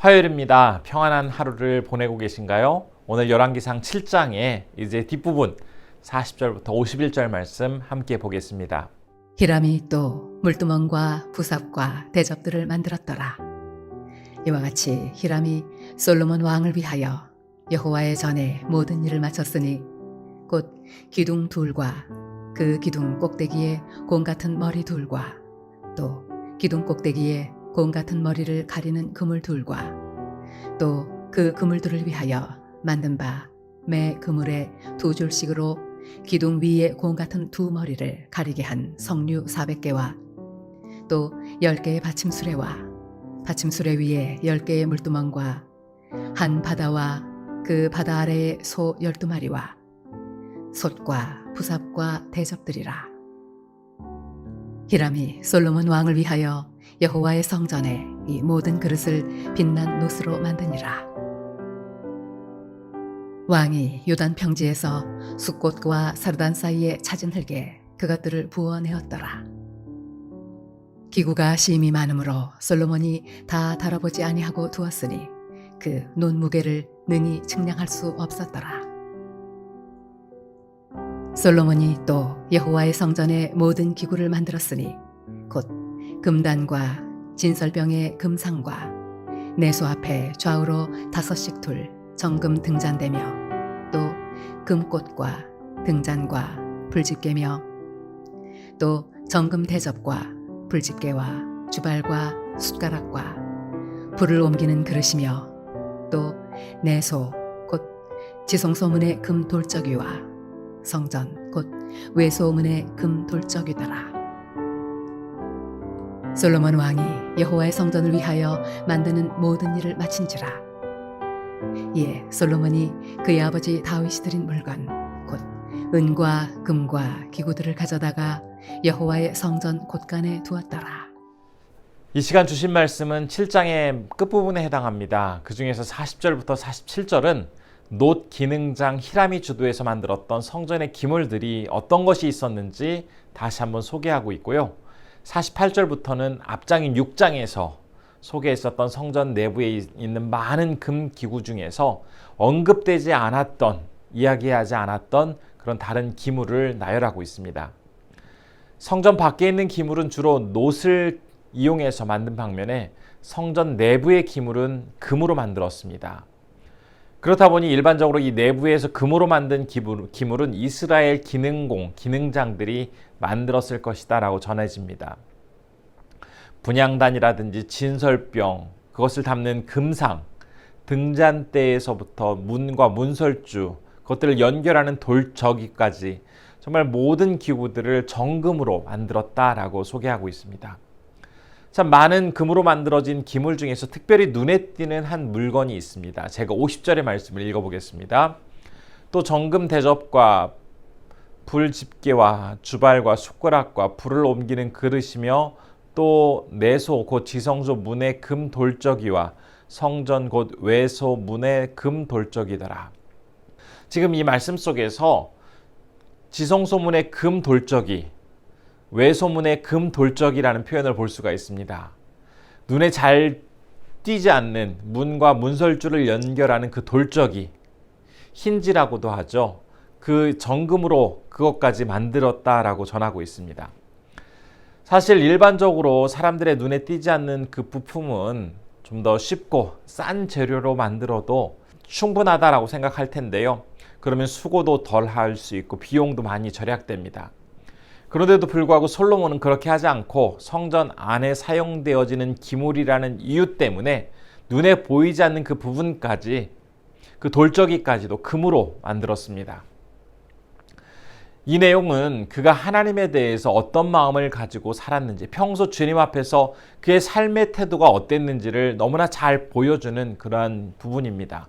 화요일입니다. 평안한 하루를 보내고 계신가요? 오늘 열왕기상 7장의 이제 뒷부분 40절부터 51절 말씀 함께 보겠습니다. 히람이 또 물두멍과 부삽과 대접들을 만들었더라. 이와 같이 히람이 솔로몬 왕을 위하여 여호와의 전에 모든 일을 마쳤으니 곧 기둥 둘과 그 기둥 꼭대기에 공 같은 머리 둘과 또 기둥 꼭대기에 공 같은 머리를 가리는 그물 둘과 또 그 그물들을 위하여 만든 바 매 그물에 두 줄씩으로 기둥 위에 공 같은 두 머리를 가리게 한 석류 400개와 또 10개의 받침수레와 받침수레 위에 10개의 물두멍과 한 바다와 그 바다 아래에 소 12마리와 솥과 부삽과 대접들이라. 히람이 솔로몬 왕을 위하여 여호와의 성전에 이 모든 그릇을 빛난 놋으로 만드니라. 왕이 요단 평지에서 숫꽃과 사르단 사이에 찾은 흙에 그것들을 부어내었더라. 기구가 심히 많으므로 솔로몬이 다 달아보지 아니하고 두었으니 그 놋 무게를 능히 측량할 수 없었더라. 솔로몬이 또 여호와의 성전에 모든 기구를 만들었으니 곧 금단과 진설병의 금상과 내소 앞에 좌우로 5씩 둘 정금 등잔대며 또 금꽃과 등잔과 불집게며 또 정금 대접과 불집게와 주발과 숟가락과 불을 옮기는 그릇이며 또 내소 곧 지성소문의 금 돌적이와 성전 곧 외소문의 금 돌적이더라. 솔로몬 왕이 여호와의 성전을 위하여 만드는 모든 일을 마친지라. 이에 솔로몬이 그의 아버지 다윗이 드린 물건 곧 은과 금과 기구들을 가져다가 여호와의 성전 곳간에 두었더라. 이 시간 주신 말씀은 7장의 끝부분에 해당합니다. 그 중에서 40절부터 47절은 놋 기능장 히람이 주도해서 만들었던 성전의 기물들이 어떤 것이 있었는지 다시 한번 소개하고 있고요. 48절부터는 앞장인 6장에서 소개했었던 성전 내부에 있는 많은 금 기구 중에서 언급되지 않았던, 이야기하지 않았던 그런 다른 기물을 나열하고 있습니다. 성전 밖에 있는 기물은 주로 놋을 이용해서 만든 반면에 성전 내부의 기물은 금으로 만들었습니다. 그렇다 보니 일반적으로 이 내부에서 금으로 만든 기물은 이스라엘 기능공, 기능장들이 만들었을 것이다 라고 전해집니다. 분향단이라든지 진설병, 그것을 담는 금상, 등잔대에서부터 문과 문설주, 그것들을 연결하는 돌저기까지 정말 모든 기구들을 정금으로 만들었다라고 소개하고 있습니다. 참 많은 금으로 만들어진 기물 중에서 특별히 눈에 띄는 한 물건이 있습니다. 제가 50절의 말씀을 읽어보겠습니다. 또 정금 대접과 불집게와 주발과 숟가락과 불을 옮기는 그릇이며 또 내소 곧 지성소 문의 금 돌적이와 성전 곧 외소 문의 금 돌적이더라. 지금 이 말씀 속에서 지성소 문의 금 돌적이, 외소문의 금 돌적이라는 표현을 볼 수가 있습니다. 눈에 잘 띄지 않는 문과 문설주를 연결하는 그 돌적이, 힌지라고도 하죠. 그 정금으로 그것까지 만들었다라고 전하고 있습니다. 사실 일반적으로 사람들의 눈에 띄지 않는 그 부품은 좀 더 쉽고 싼 재료로 만들어도 충분하다라고 생각할 텐데요. 그러면 수고도 덜 할 수 있고 비용도 많이 절약됩니다. 그런데도 불구하고 솔로몬은 그렇게 하지 않고 성전 안에 사용되어지는 기물이라는 이유 때문에 눈에 보이지 않는 그 부분까지, 그 돌적이까지도 금으로 만들었습니다. 이 내용은 그가 하나님에 대해서 어떤 마음을 가지고 살았는지, 평소 주님 앞에서 그의 삶의 태도가 어땠는지를 너무나 잘 보여주는 그러한 부분입니다.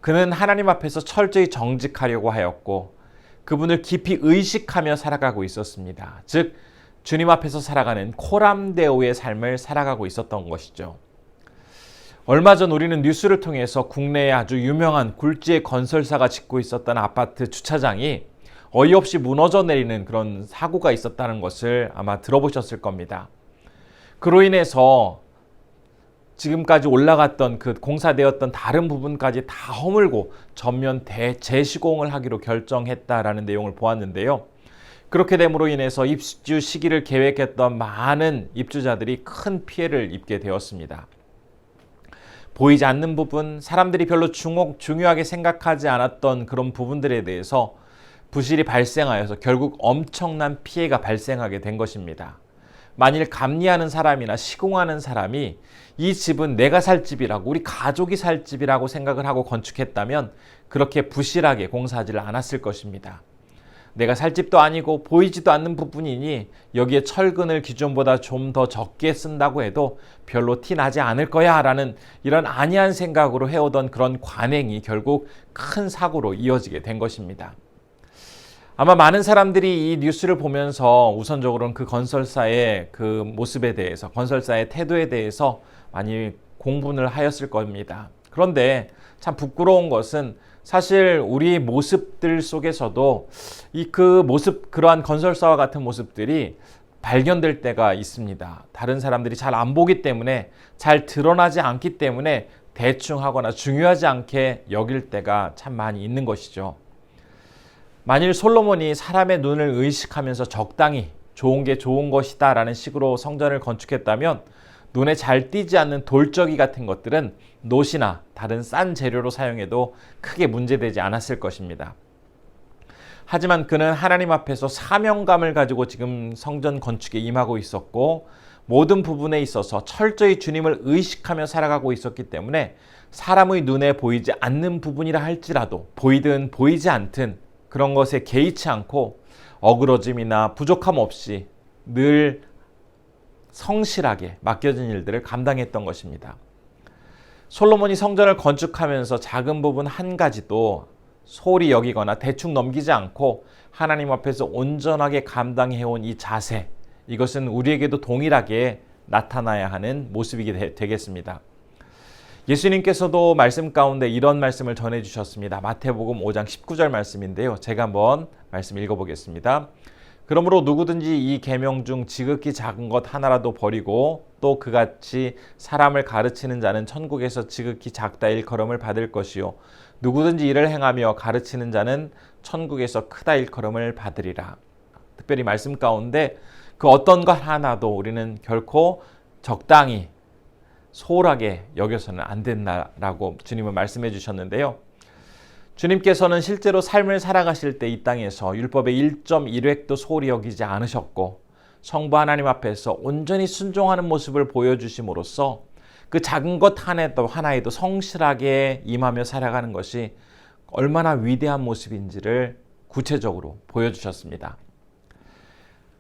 그는 하나님 앞에서 철저히 정직하려고 하였고 그분을 깊이 의식하며 살아가고 있었습니다. 즉 주님 앞에서 살아가는 코람데오의 삶을 살아가고 있었던 것이죠. 얼마 전 우리는 뉴스를 통해서 국내에 아주 유명한 굴지의 건설사가 짓고 있었던 아파트 주차장이 어이없이 무너져 내리는 그런 사고가 있었다는 것을 아마 들어보셨을 겁니다. 그로 인해서 지금까지 올라갔던 그 공사되었던 다른 부분까지 다 허물고 전면 재시공을 하기로 결정했다라는 내용을 보았는데요. 그렇게 됨으로 인해서 입주 시기를 계획했던 많은 입주자들이 큰 피해를 입게 되었습니다. 보이지 않는 부분, 사람들이 별로 중요하게 생각하지 않았던 그런 부분들에 대해서 부실이 발생하여서 결국 엄청난 피해가 발생하게 된 것입니다. 만일 감리하는 사람이나 시공하는 사람이 이 집은 내가 살 집이라고, 우리 가족이 살 집이라고 생각을 하고 건축했다면 그렇게 부실하게 공사하지를 않았을 것입니다. 내가 살 집도 아니고 보이지도 않는 부분이니 여기에 철근을 기존보다 좀 더 적게 쓴다고 해도 별로 티 나지 않을 거야 라는 이런 안이한 생각으로 해오던 그런 관행이 결국 큰 사고로 이어지게 된 것입니다. 아마 많은 사람들이 이 뉴스를 보면서 우선적으로는 그 건설사의 그 모습에 대해서, 건설사의 태도에 대해서 많이 공분을 하였을 겁니다. 그런데 참 부끄러운 것은 사실 우리 모습들 속에서도 그러한 건설사와 같은 모습들이 발견될 때가 있습니다. 다른 사람들이 잘 안 보기 때문에, 잘 드러나지 않기 때문에 대충 하거나 중요하지 않게 여길 때가 참 많이 있는 것이죠. 만일 솔로몬이 사람의 눈을 의식하면서 적당히 좋은 게 좋은 것이다 라는 식으로 성전을 건축했다면 눈에 잘 띄지 않는 돌적이 같은 것들은 놋이나 다른 싼 재료로 사용해도 크게 문제되지 않았을 것입니다. 하지만 그는 하나님 앞에서 사명감을 가지고 지금 성전 건축에 임하고 있었고, 모든 부분에 있어서 철저히 주님을 의식하며 살아가고 있었기 때문에 사람의 눈에 보이지 않는 부분이라 할지라도 보이든 보이지 않든 그런 것에 개의치 않고 어그러짐이나 부족함 없이 늘 성실하게 맡겨진 일들을 감당했던 것입니다. 솔로몬이 성전을 건축하면서 작은 부분 한 가지도 소홀히 여기거나 대충 넘기지 않고 하나님 앞에서 온전하게 감당해온 이 자세, 이것은 우리에게도 동일하게 나타나야 하는 모습이 되겠습니다. 예수님께서도 말씀 가운데 이런 말씀을 전해주셨습니다. 마태복음 5장 19절 말씀인데요. 제가 한번 말씀 읽어보겠습니다. 그러므로 누구든지 이 계명 중 지극히 작은 것 하나라도 버리고 또 그같이 사람을 가르치는 자는 천국에서 지극히 작다 일컬음을 받을 것이요 누구든지 이를 행하며 가르치는 자는 천국에서 크다 일컬음을 받으리라. 특별히 말씀 가운데 그 어떤 것 하나도 우리는 결코 적당히 소홀하게 여겨서는 안 된다라고 주님은 말씀해 주셨는데요. 주님께서는 실제로 삶을 살아가실 때 이 땅에서 율법의 1.1획도 소홀히 여기지 않으셨고 성부 하나님 앞에서 온전히 순종하는 모습을 보여주심으로써 그 작은 것 하나에도 성실하게 임하며 살아가는 것이 얼마나 위대한 모습인지를 구체적으로 보여주셨습니다.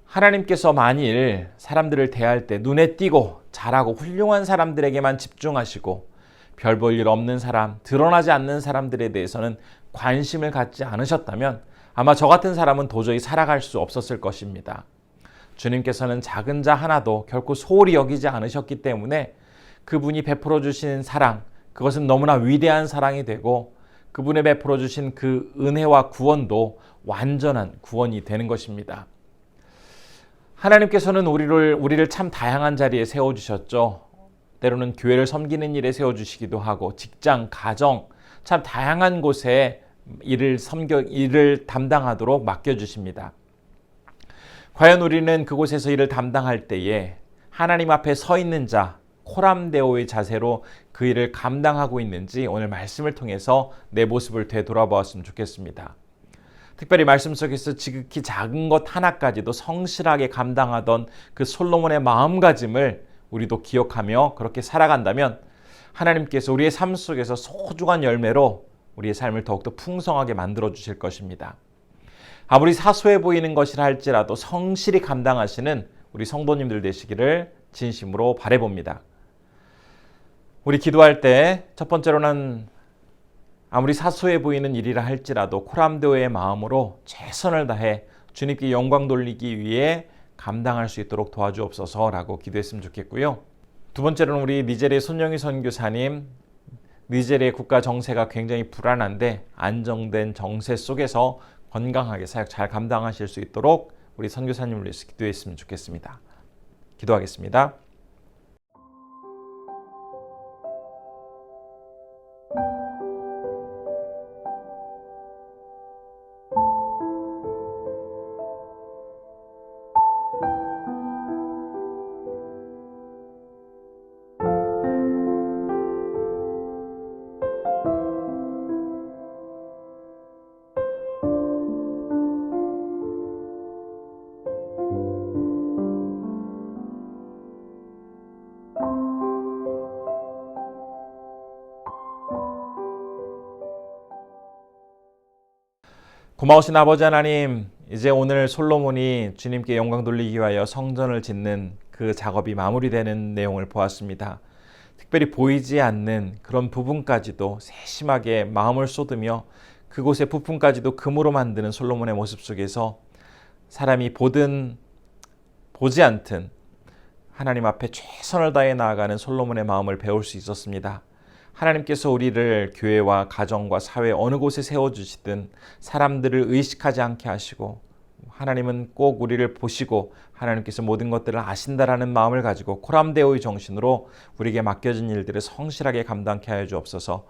하나님께서 만일 사람들을 대할 때 눈에 띄고 잘하고 훌륭한 사람들에게만 집중하시고 별 볼 일 없는 사람, 드러나지 않는 사람들에 대해서는 관심을 갖지 않으셨다면 아마 저 같은 사람은 도저히 살아갈 수 없었을 것입니다. 주님께서는 작은 자 하나도 결코 소홀히 여기지 않으셨기 때문에 그분이 베풀어 주신 사랑, 그것은 너무나 위대한 사랑이 되고 그분의 베풀어 주신 그 은혜와 구원도 완전한 구원이 되는 것입니다. 하나님께서는 우리를 참 다양한 자리에 세워주셨죠. 때로는 교회를 섬기는 일에 세워주시기도 하고 직장, 가정, 참 다양한 곳에 일을 담당하도록 맡겨주십니다. 과연 우리는 그곳에서 일을 담당할 때에 하나님 앞에 서 있는 자, 코람데오의 자세로 그 일을 감당하고 있는지 오늘 말씀을 통해서 내 모습을 되돌아보았으면 좋겠습니다. 특별히 말씀 속에서 지극히 작은 것 하나까지도 성실하게 감당하던 그 솔로몬의 마음가짐을 우리도 기억하며 그렇게 살아간다면 하나님께서 우리의 삶 속에서 소중한 열매로 우리의 삶을 더욱더 풍성하게 만들어 주실 것입니다. 아무리 사소해 보이는 것이라 할지라도 성실히 감당하시는 우리 성도님들 되시기를 진심으로 바라봅니다. 우리 기도할 때 첫 번째로는 아무리 사소해 보이는 일이라 할지라도 코람데오의 마음으로 최선을 다해 주님께 영광 돌리기 위해 감당할 수 있도록 도와주옵소서라고 기도했으면 좋겠고요. 두 번째로는 우리 니제리아 손영희 선교사님, 니제리아 국가 정세가 굉장히 불안한데 안정된 정세 속에서 건강하게 사역 잘 감당하실 수 있도록 우리 선교사님을 위해서 기도했으면 좋겠습니다. 기도하겠습니다. 고마우신 아버지 하나님, 이제 오늘 솔로몬이 주님께 영광 돌리기 위하여 성전을 짓는 그 작업이 마무리되는 내용을 보았습니다. 특별히 보이지 않는 그런 부분까지도 세심하게 마음을 쏟으며 그곳의 부품까지도 금으로 만드는 솔로몬의 모습 속에서 사람이 보든 보지 않든 하나님 앞에 최선을 다해 나아가는 솔로몬의 마음을 배울 수 있었습니다. 하나님께서 우리를 교회와 가정과 사회 어느 곳에 세워주시든 사람들을 의식하지 않게 하시고, 하나님은 꼭 우리를 보시고 하나님께서 모든 것들을 아신다라는 마음을 가지고 코람데오의 정신으로 우리에게 맡겨진 일들을 성실하게 감당케 하여 주옵소서.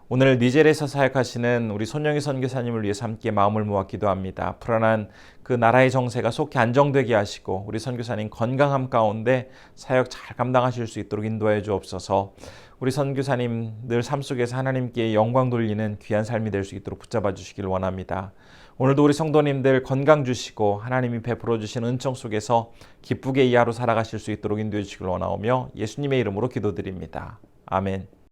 오늘 니젤에서 사역하시는 우리 손영희 선교사님을 위해서 함께 마음을 모아 기도합니다. 불안한 그 나라의 정세가 속히 안정되게 하시고 우리 선교사님 건강함 가운데 사역 잘 감당하실 수 있도록 인도해 주옵소서. 우리 선교사님 늘 삶 속에서 하나님께 영광 돌리는 귀한 삶이 될 수 있도록 붙잡아 주시길 원합니다. 오늘도 우리 성도님들 건강 주시고 하나님이 베풀어 주신 은총 속에서 기쁘게 이 하루 살아가실 수 있도록 인도해 주시길 원하오며 예수님의 이름으로 기도드립니다. 아멘.